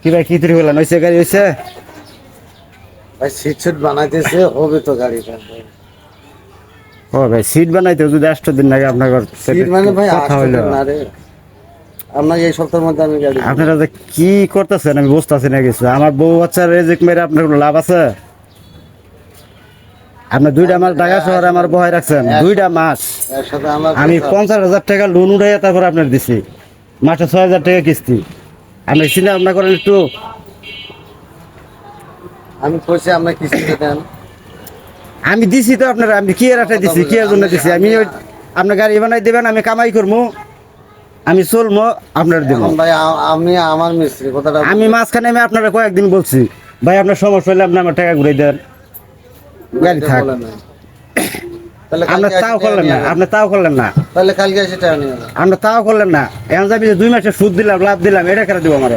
কি ভাই কি তৈরি হলেন হয়েছে গাড়ি হয়েছে ভাই সিট বানাইতেছে হবে তো গাড়িটা ও ভাই সিট বানাইতে যদি 8 দিন লাগে আপনার সিট মানে ভাই কথা হইলো না রে আপনাকে এই সপ্তাহের মধ্যে আমি গাড়ি আপনারা যে কি করতেছেন আমি বুঝতেছি না কিছু আমার বউ বাচ্চার রেজিক মেরে আপনার কোনো লাভ আছে আপনার 2টা মাস ঢাকা শহরে আমার বহাই রাখছেন 2টা মাস একসাথে আমার আমি 50,000 টাকা লোন উঠাই তারপর আপনার দিছি মাসে 6,000 টাকা কিস্তি আপনি চিন্তা ভাবনা করেন একটু আমি কইছি আপনার কিস্তিতে দেন আমি দিছি তো আপনার আমি কি এর আশায় দিছি কি এর জন্য দিছি আমি আপনার গাড়ি বানাই দেবেন আমি কামাই করবো আমি চলবো আপনার দেবো এখন ভাই আমি আমার মিস্ত্রি কথাটা আমি মাঝখানে আমি আপনারা কয়েকদিন বলছি ভাই আপনার সমস্যা হলে আপনি আমার টাকা ঘুরে দেন গাড়ি থাক বলেন না। তাহলে আপনার কালকে তাও এসে করলেন না নিয়ে আপনি তাও করলেন না তাহলে কালকে এসে টাকা নিয়ে যান। আপনি তাও করলেন না এখন যাবি যে 2 মাসের সুদ দিলাম লাভ দিলাম এটা কেন দিব আমার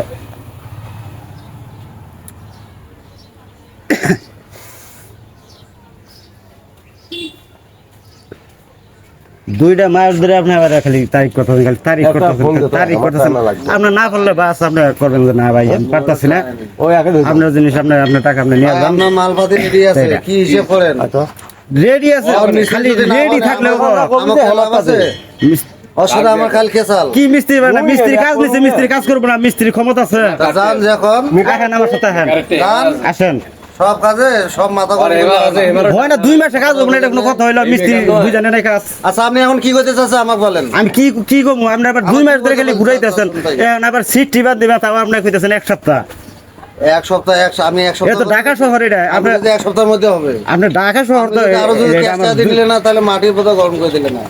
দুইটা মাস ধরে আপনি আবার খালি তারিখ কথা খালি তারিখ একটা করতেছেন ফোন দিতে তারিখ আমার করতেছেন টাকা লাগবে। আপনার না করলে বাস আপনি করবেন যে না ভাই আমি পারতাছি না আপনার জিনিস আপনার টাকা আপনি নিয়ে যান আপনার মালপাতি রেডি আছে সেটা। কি হিসেব করেন রেডি আছে আর মিস্ত্রি খালি যদি না রেডি বলে থাকলে আমার খোলা আছে অসুবিধা আমার কাল কেসাল কি মিস্ত্রি মানে মিস্ত্রি কাজ নিছে মিস্ত্রি কাজ করবো না মিস্ত্রি ক্ষমতা আছে যান যখন আসেন আমার সাথে আসেন যান আসেন সব কাজে সব মাথা করে হয় না 2 মাসে কাজ হবে না এটা কোনো কথা হইলো মিস্ত্রি বুঝানে নাই কাজ আচ্ছা আপনি এখন কি করতে চাচ্ছেন আমাকে বলেন আমি কি কি করবো আপনি আবার 2 মাস ধরে খালি ঘুরাইতেছেন এখন আবার সিট টিবার দিবা তাও আপনি কইতেছেন 1 সপ্তাহ এক সপ্তাহ আমি এক এটা তো সপ্তাহ ঢাকা শহর এটা আপনি আপনার যদি এক সপ্তাহের মধ্যে হবে আপনার ঢাকা শহর তো যদি আরো যদি এটা ক্যাশ আমার টাকা দিয়ে দিলে না তাহলে মাটির পোতা গরম করে দিলে না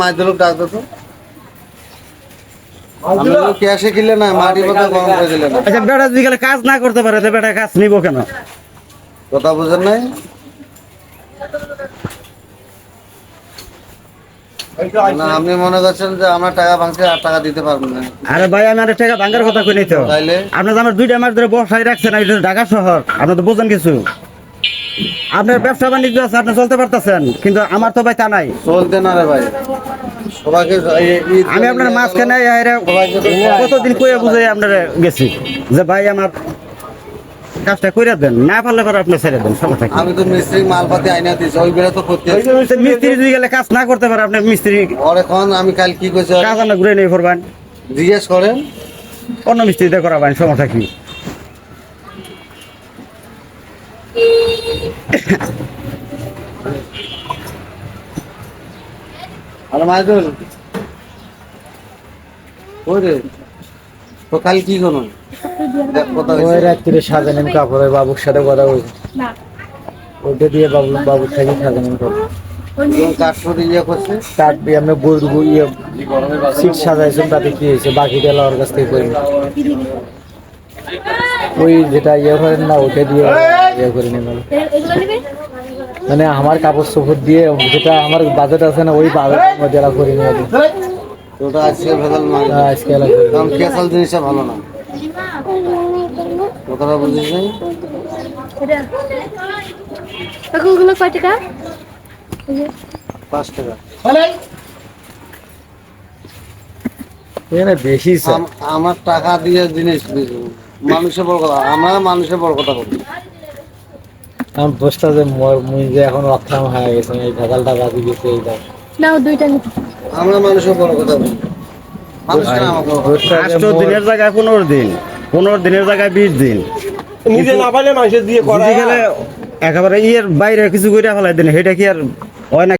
মাইদুলক ডাক দো তো আমি তো ক্যাশে কিনলে না মাটির পোতা গরম করে দিলে না আচ্ছা বেটা যদি গেলে কাজ না করতে পারে তো বেটা কাজ নিব কেন কথা বুঝেন নাই না আপনি মনে করছেন যে আমরা টাকা ভাঙছে আর টাকা দিতে পারবেন না আরে ভাই আমি আর টাকা ভাঙার কথা কই নাই তো তাইলে আপনি তো আমার 2টা মাস ধরে বসাই রাখছেন এটা ঢাকা শহর আপনি তো বোঝেন কিছু আপনার ব্যবসা বাণিজ্য আছে আপনি চলতে পারতেছেন কিন্তু আমার তো ভাই তা নাই চলতে না রে ভাই সবাইকে আমি আপনার মাঝখানে কতদিন কইয়া বুঝাই আপনার গেছি যে ভাই আমার কাজটা কইরা দেন না পারলে পরে আপনি ছেড়ে দেন সমস্যা কি আমি তো মিস্ত্রি মালপাতি আইনা দিছি ওই বেলা তো করতে মিস্ত্রি যদি গেলে কাজ না করতে পারে আপনি মিস্ত্রি আর এখন আমি কাল কি কইছি কাজ আমরা ঘুরে নিয়ে করবেন জিজ্ঞেস করেন অন্য মিস্ত্রিতে করাবেন সমস্যা কি আর মাইদুল ওই রে তো কাল কি করুন দেখ কথা ওই হয়েছে রাত্রিরে সাজানেন কাপড় ওই বাবুর সাথে কথা বলছে ওইটা দিয়ে বাবুর থেকে সাজানেন কাপড় কাঠপুরি ইয়ে করছে কাঠ দিয়ে আমরা বই ইয়ে সিট সাজাইছেন তাতে কি হয়েছে বাকিটা ওর কাছ থেকে করে নিন। ওই যেটা ইয়ে করেন না ওইটা দিয়ে ইয়ে করে নেবেন মানে আমার কাপড় চোপড় দিয়ে যেটা আমার বাজেট আছে না ওই বাজেটের মধ্যে এরা করে নিয়ে যাবে তো ওটা আজকে ভেজাল মাল আজকে এরা করে কারণ কেসাল জিনিসটা ভালো না কথাটা বুঝিস নাই ওগুলো কয় টাকা 5 টাকা এখানে বেশি স্যার আমার টাকা দিয়ে জিনিস বেচবো। মানুষের বড় কথা আমরা মানুষের বড় কথা বলি আমার দোষটা যে মুই যে এখন অক্ষম হয়ে গেছে এই ভেজালটা বাজি গেছে এইটা নাও 2টা নিতে আমরা মানুষের বড় কথা বলি মানুষের আমার বড় কথা। দোষটা যে 8 দিনের জায়গায় 15 দিন 15 দিনের জায়গায় 20 দিন নিজে না পাইলে মানুষের দিয়ে যদি গেলে একেবারে ইয়ের বাইরে কিছু করে ফেলাই দেন সেটা কি আর হয় না